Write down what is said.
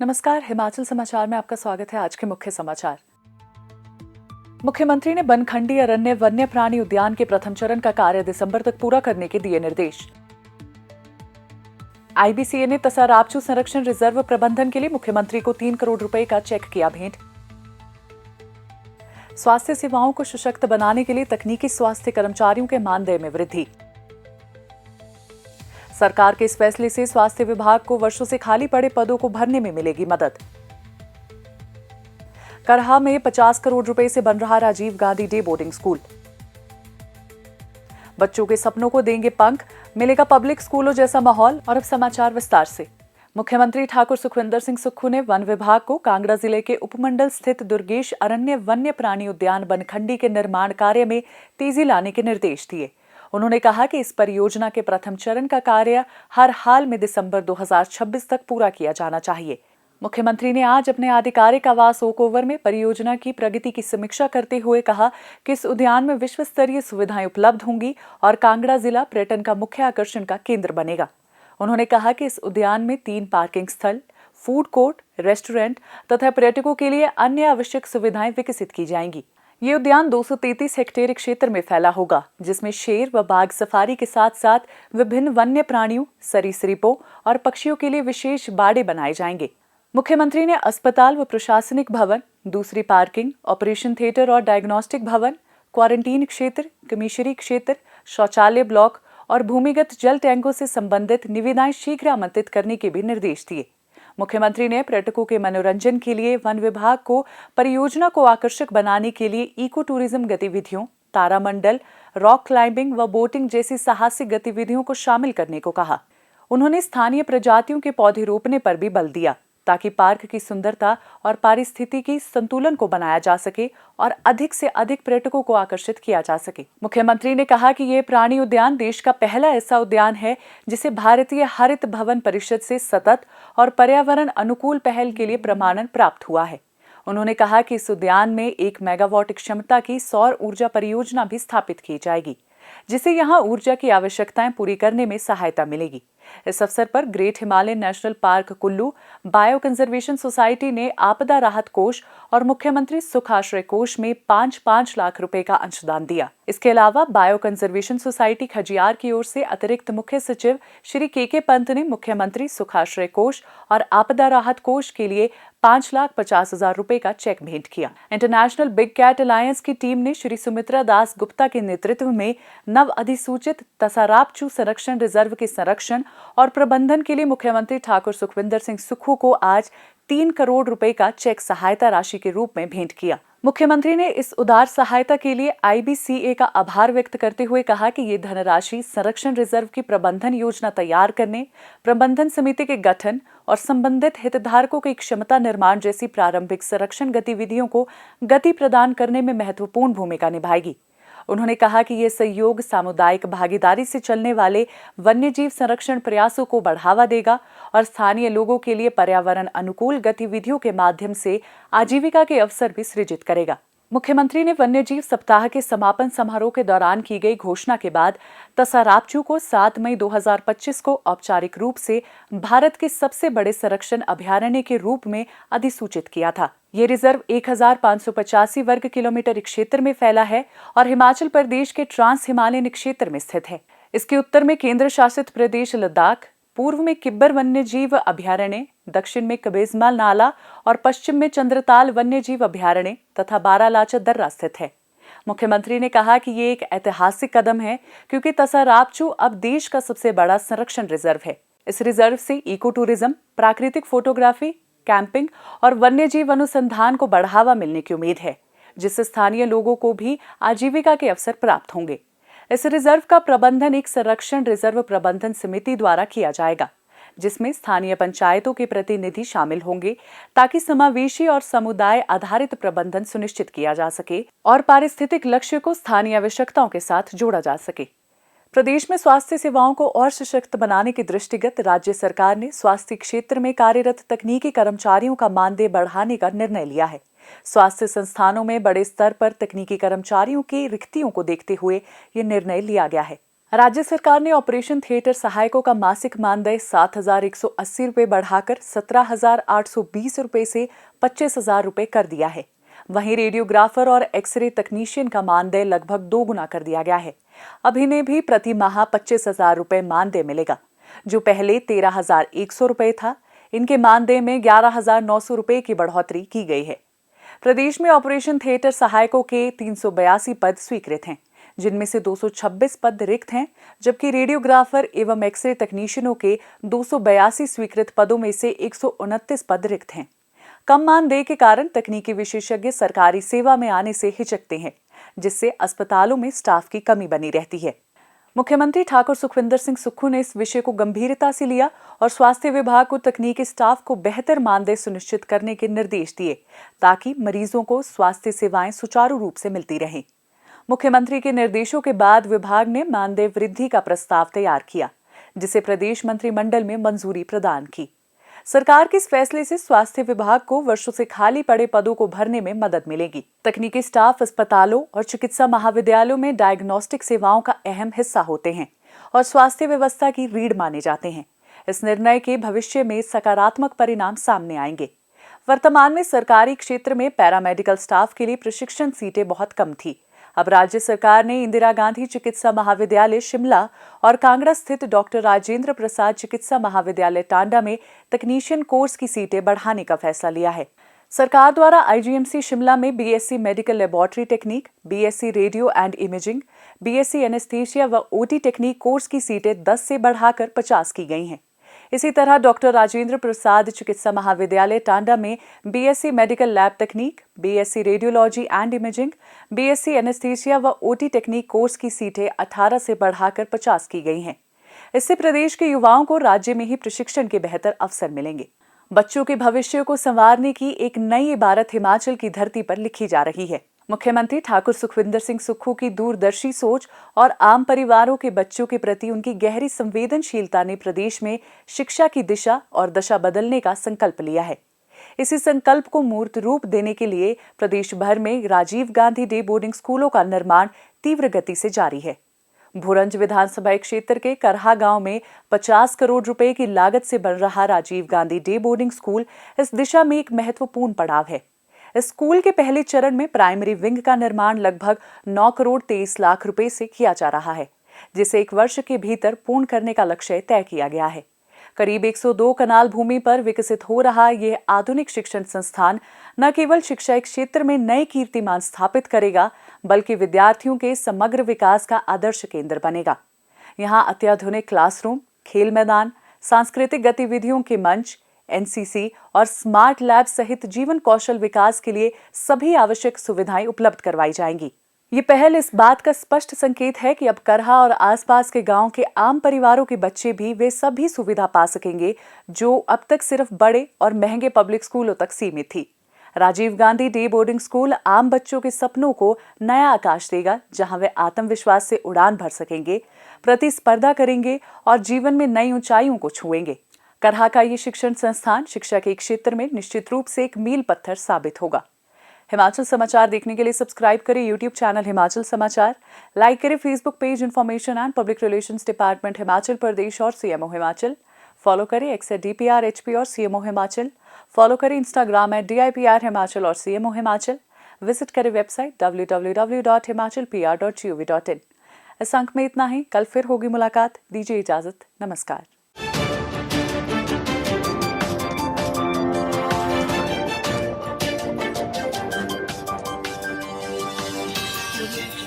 नमस्कार, हिमाचल समाचार में आपका स्वागत है। आज के मुख्य समाचार। मुख्यमंत्री ने बनखंडी अरण्य वन्य प्राणी उद्यान के प्रथम चरण का कार्य दिसंबर तक पूरा करने के दिए निर्देश। आईबीसीए ने तसा रापचू संरक्षण रिजर्व प्रबंधन के लिए मुख्यमंत्री को 3 करोड़ रुपए का चेक किया भेंट। स्वास्थ्य सेवाओं को सशक्त बनाने के लिए तकनीकी स्वास्थ्य कर्मचारियों के मानदेय में वृद्धि। सरकार के इस फैसले से स्वास्थ्य विभाग को वर्षों से खाली पड़े पदों को भरने में मिलेगी मदद। करहा में 50 करोड़ रुपए से बन रहा Rajiv Gandhi day boarding school. बच्चों के सपनों को देंगे पंख, मिलेगा पब्लिक स्कूलों जैसा माहौल। और अब समाचार विस्तार से। मुख्यमंत्री ठाकुर सुखविंदर सिंह सुक्खू ने वन विभाग को कांगड़ा जिले के उपमंडल स्थित दुर्गेश अरण्य वन्य प्राणी उद्यान बनखंडी के निर्माण कार्य में तेजी लाने के निर्देश दिए। उन्होंने कहा कि इस परियोजना के प्रथम चरण का कार्य हर हाल में दिसंबर 2026 तक पूरा किया जाना चाहिए। मुख्यमंत्री ने आज अपने आधिकारिक आवास ओक ओवर में परियोजना की प्रगति की समीक्षा करते हुए कहा कि इस उद्यान में विश्व स्तरीय सुविधाएं उपलब्ध होंगी और कांगड़ा जिला पर्यटन का मुख्य आकर्षण का केंद्र बनेगा। उन्होंने कहा कि इस उद्यान में 3 पार्किंग स्थल, फूड कोर्ट, रेस्टोरेंट तथा पर्यटकों के लिए अन्य आवश्यक सुविधाएं विकसित की जाएंगी। ये उद्यान 233 हेक्टेयर क्षेत्र में फैला होगा, जिसमें शेर व बाघ सफारी के साथ साथ विभिन्न वन्य प्राणियों, सरीसृपों और पक्षियों के लिए विशेष बाड़े बनाए जाएंगे। मुख्यमंत्री ने अस्पताल व प्रशासनिक भवन, दूसरी पार्किंग, ऑपरेशन थिएटर और डायग्नोस्टिक भवन, क्वारंटीन क्षेत्र, कमीशरी क्षेत्र, शौचालय ब्लॉक और भूमिगत जल टैंकों से संबंधित निविदाएं शीघ्र आमंत्रित करने के भी निर्देश दिए। मुख्यमंत्री ने पर्यटकों के मनोरंजन के लिए वन विभाग को परियोजना को आकर्षक बनाने के लिए इको टूरिज्म गतिविधियों, तारामंडल, रॉक क्लाइंबिंग व बोटिंग जैसी साहसिक गतिविधियों को शामिल करने को कहा। उन्होंने स्थानीय प्रजातियों के पौधे रोपने पर भी बल दिया ताकि पार्क की सुंदरता और पारिस्थितिकी संतुलन को बनाया जा सके और अधिक से अधिक पर्यटकों को आकर्षित किया जा सके। मुख्यमंत्री ने कहा कि ये प्राणी उद्यान देश का पहला ऐसा उद्यान है जिसे भारतीय हरित भवन परिषद से सतत और पर्यावरण अनुकूल पहल के लिए प्रमाणन प्राप्त हुआ है। उन्होंने कहा कि इस उद्यान में 1 मेगावाट क्षमता की सौर ऊर्जा परियोजना भी स्थापित की जाएगी, जिससे यहां ऊर्जा की आवश्यकताएं पूरी करने में सहायता मिलेगी। इस अवसर पर great Himalayan national park Kullu, bio conservation society ने आपदा राहत कोष और मुख्यमंत्री सुख आश्रय कोष में 5-5 लाख रुपए का अंशदान दिया। इसके अलावा बायो कंजर्वेशन सोसाइटी खजियार की ओर से अतिरिक्त मुख्य सचिव श्री के पंत ने मुख्यमंत्री सुख आश्रय कोष और आपदा राहत कोष के लिए 5,50,000 रुपए का चेक भेंट किया। इंटरनेशनल बिग कैट अलायंस की टीम ने श्री सुमित्रा दास गुप्ता के नेतृत्व में नव अधिसूचित तसा रापचू संरक्षण रिजर्व के संरक्षण और प्रबंधन के लिए मुख्यमंत्री ठाकुर सुखविंदर सिंह सुक्खू को आज 3 करोड़ रुपए का चेक सहायता राशि के रूप में भेंट किया। मुख्यमंत्री ने इस उदार सहायता के लिए आईबीसीए का आभार व्यक्त करते हुए कहा कि ये धनराशि संरक्षण रिजर्व की प्रबंधन योजना तैयार करने, प्रबंधन समिति के गठन और संबंधित हितधारकों की क्षमता निर्माण जैसी प्रारंभिक संरक्षण गतिविधियों को गति प्रदान करने में महत्वपूर्ण भूमिका निभाएगी। उन्होंने कहा कि ये सहयोग सामुदायिक भागीदारी से चलने वाले वन्यजीव संरक्षण प्रयासों को बढ़ावा देगा और स्थानीय लोगों के लिए पर्यावरण अनुकूल गतिविधियों के माध्यम से आजीविका के अवसर भी सृजित करेगा। मुख्यमंत्री ने वन्यजीव सप्ताह के समापन समारोह के दौरान की गई घोषणा के बाद तसा रापचू को 7 मई 2025 को औपचारिक रूप से भारत के सबसे बड़े संरक्षण अभयारण्य के रूप में अधिसूचित किया था। ये रिजर्व 1585 वर्ग किलोमीटर क्षेत्र में फैला है और हिमाचल प्रदेश के ट्रांस हिमालयन क्षेत्र में स्थित है। इसके उत्तर में केंद्र शासित प्रदेश लद्दाख, पूर्व में किब्बर वन्यजीव अभयारण्य, दक्षिण में कबेजमाल नाला और पश्चिम में चंद्रताल वन्यजीव अभयारण्य तथा बारालाचा दर्रा स्थित है। मुख्यमंत्री ने कहा कि ये एक ऐतिहासिक कदम है क्योंकि तसा रापचू अब देश का सबसे बड़ा संरक्षण रिजर्व है। इस रिजर्व से इको टूरिज्म, प्राकृतिक फोटोग्राफी, कैंपिंग और वन्यजीव अनुसंधान को बढ़ावा मिलने की उम्मीद है, जिससे स्थानीय लोगों को भी आजीविका के अवसर प्राप्त होंगे। इस रिजर्व का प्रबंधन एक संरक्षण रिजर्व प्रबंधन समिति द्वारा किया जाएगा, जिसमें स्थानीय पंचायतों के प्रतिनिधि शामिल होंगे ताकि समावेशी और समुदाय आधारित प्रबंधन सुनिश्चित किया जा सके और पारिस्थितिक लक्ष्य को स्थानीय आवश्यकताओं के साथ जोड़ा जा सके। प्रदेश में स्वास्थ्य सेवाओं को और सशक्त बनाने के दृष्टिगत राज्य सरकार ने स्वास्थ्य क्षेत्र में कार्यरत तकनीकी कर्मचारियों का मानदेय बढ़ाने का निर्णय लिया है। स्वास्थ्य संस्थानों में बड़े स्तर पर तकनीकी कर्मचारियों की रिक्तियों को देखते हुए ये निर्णय लिया गया है। राज्य सरकार ने ऑपरेशन थिएटर सहायकों का मासिक मानदेय 7,180 रुपये बढ़ाकर 17,820 रुपये से 25,000 रुपये कर दिया है। वहीं रेडियोग्राफर और एक्सरे तकनीशियन का मानदेय लगभग 2 गुना कर दिया गया है। अब इन्हें भी प्रति माह 25,000 रुपये मानदेय मिलेगा, जो पहले 13,100 रुपये था। इनके मानदेय में 11,900 रुपये की बढ़ोतरी की गई है। प्रदेश में ऑपरेशन थिएटर सहायकों के 382 पद स्वीकृत हैं, जिनमें से 226 पद रिक्त हैं, जबकि रेडियोग्राफर एवं एक्सरे तकनीशियनों के 282 स्वीकृत पदों में से 129 पद रिक्त हैं। कम मानदेय के कारण तकनीकी विशेषज्ञ सरकारी सेवा में आने से हिचकते हैं, जिससे अस्पतालों में स्टाफ की कमी बनी रहती है। मुख्यमंत्री ठाकुर सुखविंदर सिंह सुक्खू ने इस विषय को गंभीरता से लिया और स्वास्थ्य विभाग को तकनीकी स्टाफ को बेहतर मानदेय सुनिश्चित करने के निर्देश दिए, ताकि मरीजों को स्वास्थ्य सेवाएं सुचारू रूप से मिलती रहें। मुख्यमंत्री के निर्देशों के बाद विभाग ने मानदेय वृद्धि का प्रस्ताव तैयार किया, जिसे प्रदेश मंत्रिमंडल में मंजूरी प्रदान की। सरकार के इस फैसले से स्वास्थ्य विभाग को वर्षों से खाली पड़े पदों को भरने में मदद मिलेगी। तकनीकी स्टाफ अस्पतालों और चिकित्सा महाविद्यालयों में डायग्नोस्टिक सेवाओं का अहम हिस्सा होते हैं और स्वास्थ्य व्यवस्था की रीढ़ माने जाते हैं। इस निर्णय के भविष्य में सकारात्मक परिणाम सामने आएंगे। वर्तमान में सरकारी क्षेत्र में पैरामेडिकल स्टाफ के लिए प्रशिक्षण सीटें बहुत कम थी। अब राज्य सरकार ने इंदिरा गांधी चिकित्सा महाविद्यालय शिमला और कांगड़ा स्थित डॉक्टर राजेंद्र प्रसाद चिकित्सा महाविद्यालय टांडा में तकनीशियन कोर्स की सीटें बढ़ाने का फैसला लिया है। सरकार द्वारा आईजीएमसी शिमला में BSc medical laboratory technique, BSc radio and imaging, BSc anaesthesia व ओटी टेक्निक कोर्स की सीटें 10 से बढ़ाकर 50 की गई हैं। इसी तरह डॉक्टर राजेंद्र प्रसाद चिकित्सा महाविद्यालय टांडा में बीएससी मेडिकल लैब तकनीक, BSc radiology and imaging, BSc anaesthesia व ओटी टेक्निक कोर्स की सीटें 18 से बढ़ाकर 50 की गई हैं। इससे प्रदेश के युवाओं को राज्य में ही प्रशिक्षण के बेहतर अवसर मिलेंगे। बच्चों के भविष्य को संवारने की एक नई इबारत हिमाचल की धरती पर लिखी जा रही है। मुख्यमंत्री ठाकुर सुखविंदर सिंह सुक्खू की दूरदर्शी सोच और आम परिवारों के बच्चों के प्रति उनकी गहरी संवेदनशीलता ने प्रदेश में शिक्षा की दिशा और दशा बदलने का संकल्प लिया है। इसी संकल्प को मूर्त रूप देने के लिए प्रदेश भर में राजीव गांधी डे बोर्डिंग स्कूलों का निर्माण तीव्र गति से जारी है। भोरंज विधानसभा क्षेत्र के करहा गांव में 50 करोड़ रुपए की लागत से बन रहा Rajiv Gandhi day boarding school इस दिशा में एक महत्वपूर्ण पड़ाव है। इस स्कूल के पहले चरण में प्राइमरी विंग का निर्माण लगभग 9 करोड़ 23 लाख रुपए से किया जा रहा है, जिसे 1 वर्ष के भीतर पूर्ण करने का लक्ष्य तय किया गया है। करीब 102 कनाल भूमि पर विकसित हो रहा यह आधुनिक शिक्षण संस्थान न केवल शिक्षा क्षेत्र में नए कीर्तिमान स्थापित करेगा, बल्कि विद्यार्थियों के समग्र विकास का आदर्श केंद्र बनेगा। यहाँ अत्याधुनिक क्लासरूम, खेल मैदान, सांस्कृतिक गतिविधियों के मंच, एनसीसी और स्मार्ट लैब सहित जीवन कौशल विकास के लिए सभी आवश्यक सुविधाएं उपलब्ध करवाई जाएंगी। ये पहल इस बात का स्पष्ट संकेत है कि अब करहा और आसपास के गांव के आम परिवारों के बच्चे भी वे सभी सुविधा पा सकेंगे जो अब तक सिर्फ बड़े और महंगे पब्लिक स्कूलों तक सीमित थी। Rajiv Gandhi day boarding school आम बच्चों के सपनों को नया आकाश देगा, जहां वे आत्मविश्वास से उड़ान भर सकेंगे, प्रतिस्पर्धा करेंगे और जीवन में नई ऊंचाइयों को छुएंगे। करहा का ये शिक्षण संस्थान शिक्षा के क्षेत्र में निश्चित रूप से एक मील पत्थर साबित होगा। हिमाचल समाचार देखने के लिए सब्सक्राइब करें यूट्यूब चैनल हिमाचल समाचार, लाइक करें Facebook page information and public relations department Himachal Pradesh और सीएमओ हिमाचल, फॉलो करें एक्स @DPRHP और सीएमओ हिमाचल, फॉलो करें इंस्टाग्राम @DIPR हिमाचल और सीएमओ हिमाचल, विजिट करें वेबसाइट www.himachalpr.gov.in। इस अंक में इतना ही, कल फिर होगी मुलाकात। दीजिए इजाजत, नमस्कार। Thank you.